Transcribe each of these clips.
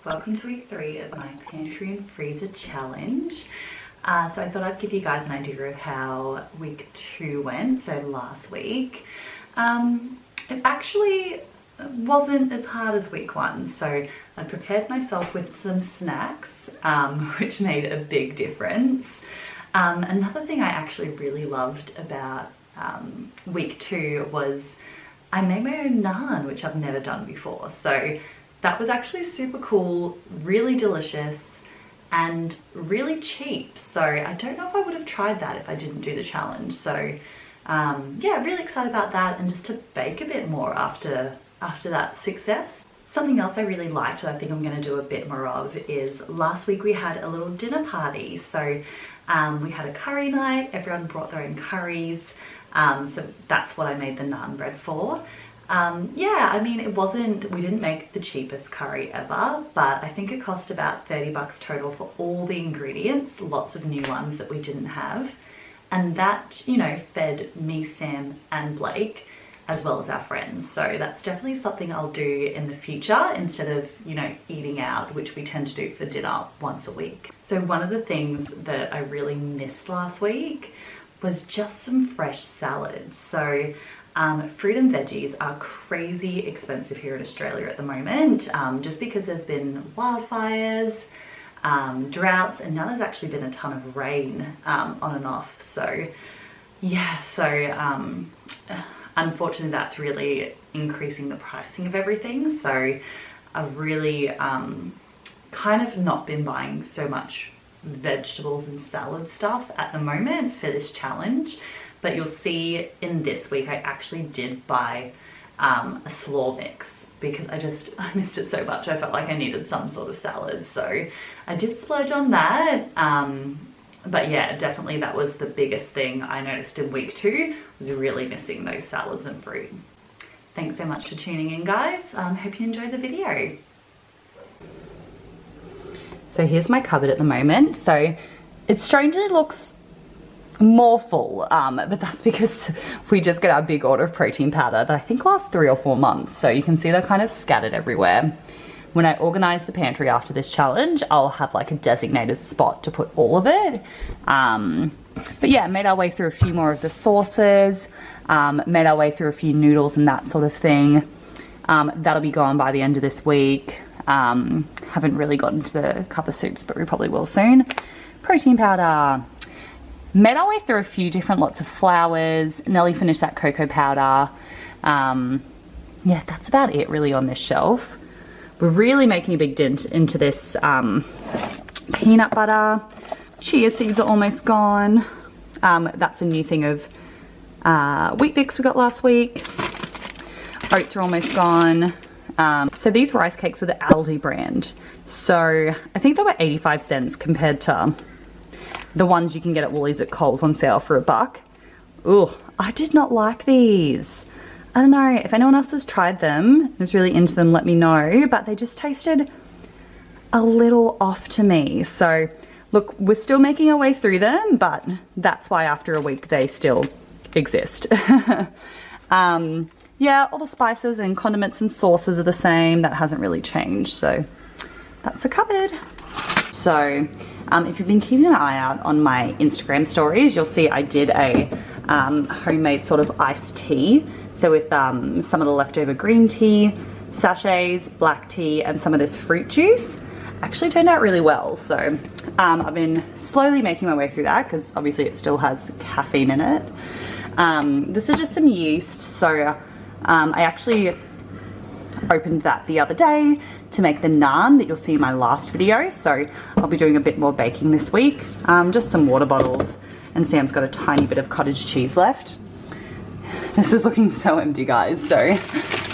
Welcome to week 3 of my pantry and freezer challenge. So I thought I'd give you guys an idea of how week 2 went, so last week. It actually wasn't as hard as week 1, so I prepared myself with some snacks, which made a big difference. Another thing I actually really loved about week 2 was I made my own naan, which I've never done before. So that was actually super cool, really delicious, and really cheap. So I don't know if I would have tried that if I didn't do the challenge. So yeah, really excited about that, and just to bake a bit more after that success. Something else I really liked that I think I'm going to do a bit more of is last week we had a little dinner party. So we had a curry night, everyone brought their own curries. So that's what I made the naan bread for. Yeah, I mean, we didn't make the cheapest curry ever, but I think it cost about 30 bucks total for all the ingredients, lots of new ones that we didn't have. And that, you know, fed me, Sam, and Blake, as well as our friends. So that's definitely something I'll do in the future instead of, you know, eating out, which we tend to do for dinner once a week. So one of the things that I really missed last week was just some fresh salads. So fruit and veggies are crazy expensive here in Australia at the moment, just because there's been wildfires, droughts, and now there's actually been a ton of rain on and off. So yeah, so unfortunately that's really increasing the pricing of everything. So I've really kind of not been buying so much vegetables and salad stuff at the moment for this challenge. But you'll see in this week I actually did buy a slaw mix because I missed it so much. I felt like I needed some sort of salad, so I did splurge on that. But yeah, definitely that was the biggest thing I noticed in week 2, was really missing those salads and fruit. Thanks so much for tuning in, guys. Hope you enjoyed the video. So here's my cupboard at the moment. So it strangely looks more full, but that's because we just got our big order of protein powder that I think lasts 3 or 4 months. So you can see they're kind of scattered everywhere. When I organize the pantry after this challenge, I'll have like a designated spot to put all of it. But yeah, made our way through a few more of the sauces, made our way through a few noodles and that sort of thing. That'll be gone by the end of this week. Haven't really gotten to the cup of soups, but we probably will soon. Protein powder. Made our way through a few different lots of flours. Nelly finished that cocoa powder. Yeah, that's about it really on this shelf. We're really making a big dent into this peanut butter. Chia seeds are almost gone. That's a new thing of Wheat Bix we got last week. Oats are almost gone. So these rice cakes were the Aldi brand. So I think they were 85 cents compared to the ones you can get at Woolies at Coles on sale for $1. Ooh, I did not like these. I don't know, if anyone else has tried them, who's really into them, let me know, but they just tasted a little off to me. So look, we're still making our way through them, but that's why after a week they still exist. Yeah, all the spices and condiments and sauces are the same. That hasn't really changed, so that's the cupboard. So if you've been keeping an eye out on my Instagram stories, you'll see I did a homemade sort of iced tea. So with some of the leftover green tea, sachets, black tea, and some of this fruit juice. Actually turned out really well. So I've been slowly making my way through that because obviously it still has caffeine in it. This is just some yeast. So I actually opened that the other day to make the naan that you'll see in my last video. So I'll be doing a bit more baking this week. Just some water bottles, and Sam's got a tiny bit of cottage cheese left. This is looking so empty, guys. So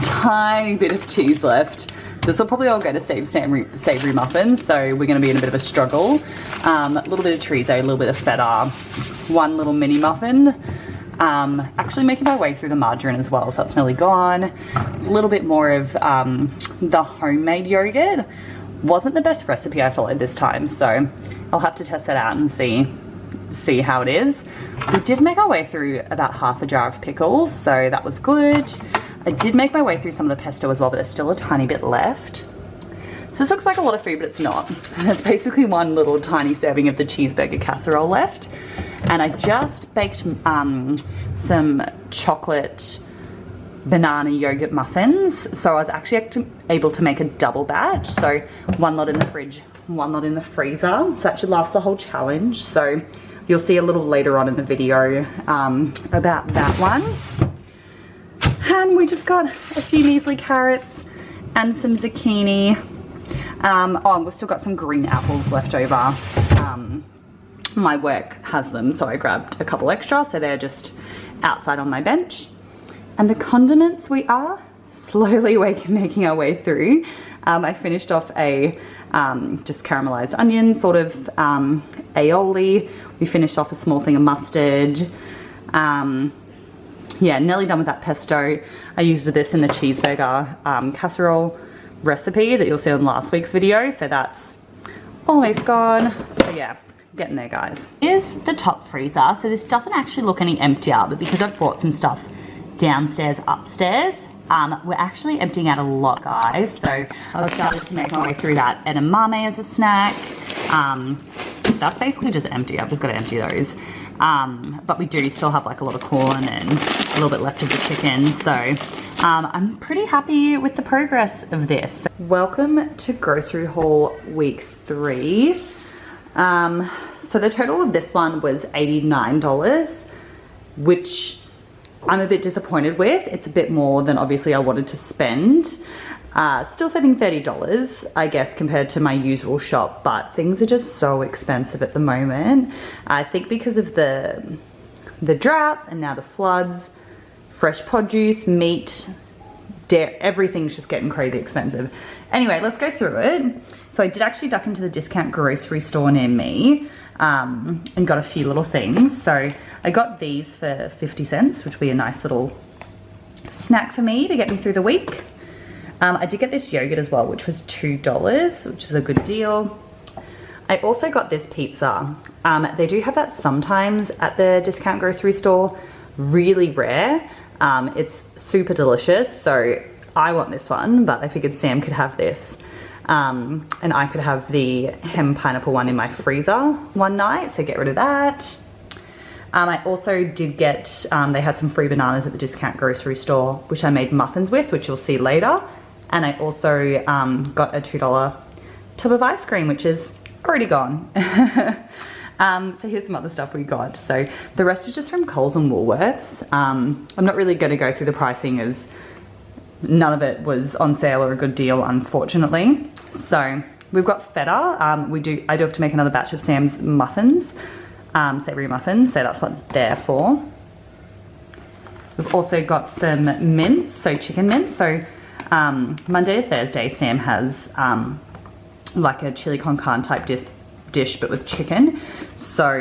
tiny bit of cheese left. This will probably all go to savory muffins, so we're going to be in a bit of a struggle. A little bit of chorizo, a little bit of feta, one little mini muffin. Actually making my way through the margarine as well, so that's nearly gone. A little bit more of the homemade yogurt. Wasn't the best recipe I followed this time, so I'll have to test that out and see how it is. We did make our way through about half a jar of pickles, so that was good. I did make my way through some of the pesto as well, but there's still a tiny bit left. So this looks like a lot of food, but it's not. There's basically one little tiny serving of the cheeseburger casserole left. And I just baked some chocolate banana yogurt muffins. So I was actually able to make a double batch. So one lot in the fridge, one lot in the freezer. So that should last the whole challenge. So you'll see a little later on in the video about that one. And we just got a few measly carrots and some zucchini. Oh, we've still got some green apples left over. My work has them, so I grabbed a couple extra, so they're just outside on my bench. And the condiments, we are slowly making our way through. I finished off a just caramelized onion sort of aioli. We finished off a small thing of mustard. Yeah, nearly done with that pesto. I used this in the cheeseburger casserole recipe that you'll see on last week's video, so that's almost gone. So yeah, getting there, guys. Here's the top freezer. So this doesn't actually look any emptier, but because I've brought some stuff downstairs, upstairs, we're actually emptying out a lot, guys. So I've started to make my way through that edamame as a snack. That's basically just empty. I've just got to empty those. But we do still have like a lot of corn and a little bit left of the chicken. So I'm pretty happy with the progress of this. Welcome to grocery haul week 3. So the total of this one was $89, which I'm a bit disappointed with. It's a bit more than obviously I wanted to spend. Still saving $30, I guess, compared to my usual shop, but things are just so expensive at the moment. I think because of the droughts and now the floods, fresh produce, meat, dairy, everything's just getting crazy expensive. Anyway, let's go through it. So I did actually duck into the discount grocery store near me and got a few little things. So I got these for 50 cents, which will be a nice little snack for me to get me through the week. I did get this yogurt as well, which was $2, which is a good deal. I also got this pizza. They do have that sometimes at the discount grocery store, really rare. It's super delicious, so I want this one, but I figured Sam could have this. And I could have the hem pineapple one in my freezer one night, so get rid of that. I also did get, they had some free bananas at the discount grocery store, which I made muffins with, which you'll see later. And I also got a $2 tub of ice cream, which is already gone. So here's some other stuff we got. So the rest is just from Coles and Woolworths. I'm not really going to go through the pricing as none of it was on sale or a good deal, unfortunately. So we've got feta. I do have to make another batch of Sam's muffins, savory muffins. So that's what they're for. We've also got some mince, so chicken mince. So Monday to Thursday, Sam has like a chili con carne type dish, but with chicken. So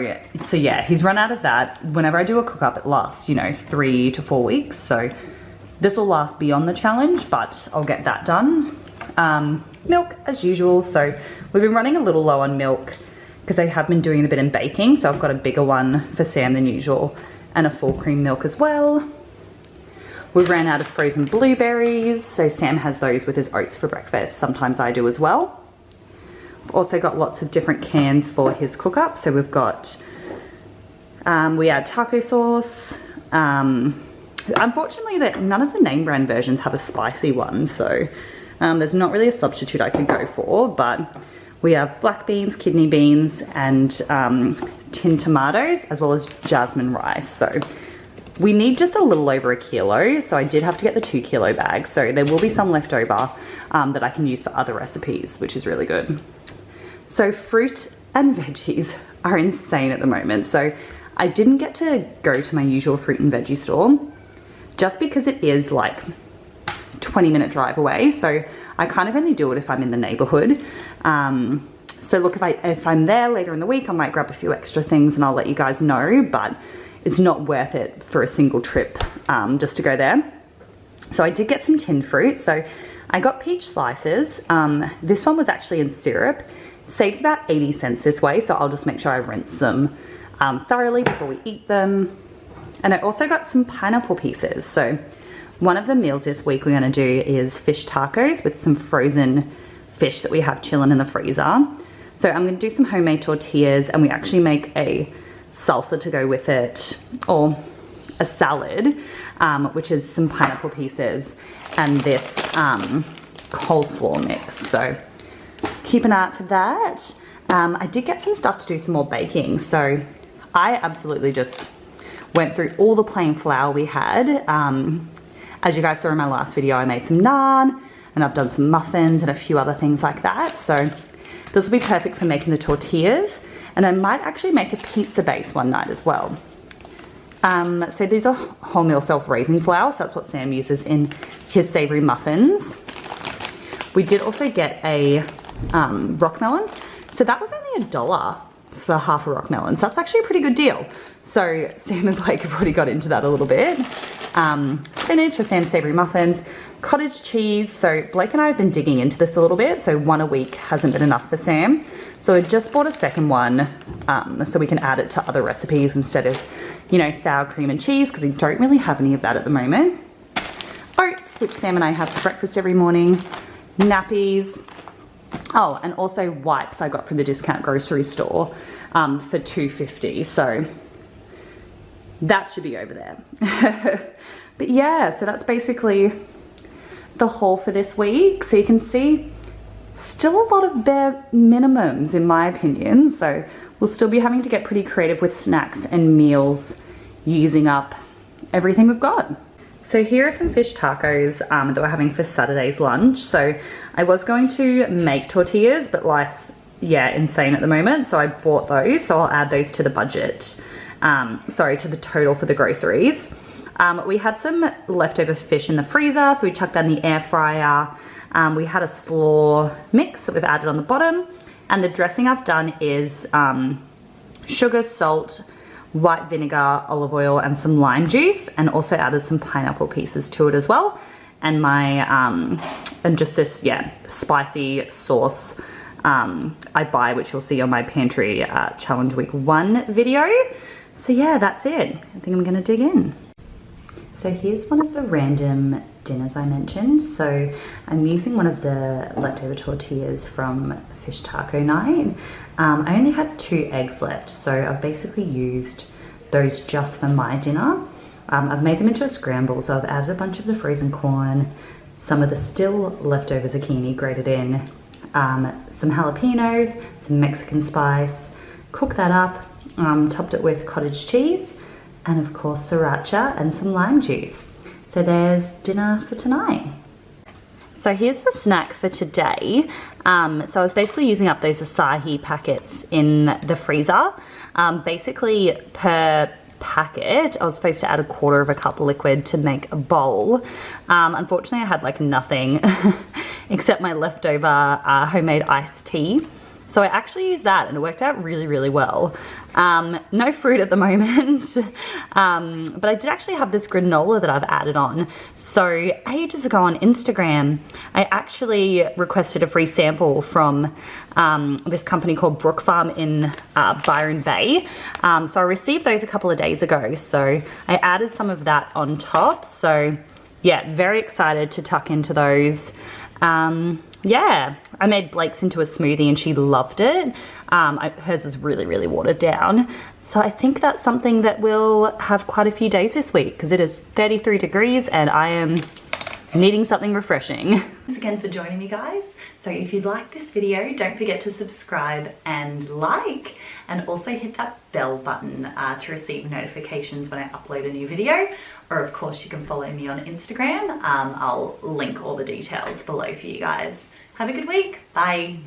yeah, he's run out of that. Whenever I do a cook up, it lasts, you know, 3 to 4 weeks. So this will last beyond the challenge, but I'll get that done. Milk as usual. So we've been running a little low on milk because I have been doing a bit in baking. So I've got a bigger one for Sam than usual and a full cream milk as well. We ran out of frozen blueberries, so Sam has those with his oats for breakfast. Sometimes I do as well. We've also got lots of different cans for his cook up. So we've got, we add taco sauce. Unfortunately, none of the name brand versions have a spicy one, so there's not really a substitute I could go for, but we have black beans, kidney beans, and tinned tomatoes, as well as jasmine rice. So we need just a little over 1 kilo, so I did have to get the 2 kilo bag. So there will be some left over that I can use for other recipes, which is really good. So fruit and veggies are insane at the moment. So I didn't get to go to my usual fruit and veggie store just because it is like 20-minute drive away. So I kind of only do it if I'm in the neighborhood. So look, if I'm there later in the week, I might grab a few extra things and I'll let you guys know, but it's not worth it for a single trip just to go there. So I did get some tinned fruit. So I got peach slices. This one was actually in syrup. It saves about 80 cents this way, so I'll just make sure I rinse them thoroughly before we eat them. And I also got some pineapple pieces. So one of the meals this week we're gonna do is fish tacos with some frozen fish that we have chilling in the freezer. So I'm going to do some homemade tortillas, and we actually make a salsa to go with it, or a salad, which is some pineapple pieces and this coleslaw mix. So keep an eye out for that. I did get some stuff to do some more baking, so I absolutely just went through all the plain flour we had. As you guys saw in my last video, I made some naan, and I've done some muffins and a few other things like that. So this will be perfect for making the tortillas, and I might actually make a pizza base one night as well. So these are wholemeal self-raising flour, so that's what Sam uses in his savory muffins. We did also get a rock melon, so that was only $1 for half a rock melon, so that's actually a pretty good deal. So Sam and Blake have already got into that a little bit. Spinach for Sam's savory muffins, cottage cheese. So Blake and I have been digging into this a little bit, so one a week hasn't been enough for Sam. So I just bought a second one so we can add it to other recipes instead of, you know, sour cream and cheese, because we don't really have any of that at the moment. Oats, which Sam and I have for breakfast every morning. Nappies. Oh, and also wipes I got from the discount grocery store for $2.50. So that should be over there. But yeah, so that's basically the haul for this week. So you can see still a lot of bare minimums in my opinion. So we'll still be having to get pretty creative with snacks and meals using up everything we've got. So here are some fish tacos that we're having for Saturday's lunch. So I was going to make tortillas, but life's, yeah, insane at the moment. So I bought those, so I'll add those to the budget. Sorry, to the total for the groceries. We had some leftover fish in the freezer, so we chucked that in the air fryer. We had a slaw mix that we've added on the bottom, and the dressing I've done is sugar, salt, white vinegar, olive oil, and some lime juice, and also added some pineapple pieces to it as well. And my and just this, yeah, spicy sauce I buy, which you'll see on my Pantry challenge week 1 video. So yeah, that's it. I think I'm gonna dig in. So here's one of the random dinners I mentioned. So I'm using one of the leftover tortillas from fish taco night. I only had 2 eggs left, so I've basically used those just for my dinner. I've made them into a scramble, so I've added a bunch of the frozen corn, some of the still leftover zucchini grated in, some jalapenos, some Mexican spice, cooked that up, topped it with cottage cheese, and of course sriracha and some lime juice. So there's dinner for tonight. So here's the snack for today. So I was basically using up those acai packets in the freezer. Basically per packet, I was supposed to add 1/4 cup liquid to make a bowl. Unfortunately I had like nothing except my leftover homemade iced tea. So I actually used that and it worked out really, really well. No fruit at the moment, but I did actually have this granola that I've added on. So ages ago on Instagram, I actually requested a free sample from this company called Brook Farm in Byron Bay. So I received those a couple of days ago. So I added some of that on top. So yeah, very excited to tuck into those. Yeah, I made Blake's into a smoothie and she loved it. Hers is really, really watered down. So I think that's something that we'll have quite a few days this week because it is 33 degrees and I am needing something refreshing. Thanks again for joining me, guys. So if you like this video, don't forget to subscribe and like, and also hit that bell button to receive notifications when I upload a new video. Or of course you can follow me on Instagram. I'll link all the details below for you guys. Have a good week. Bye.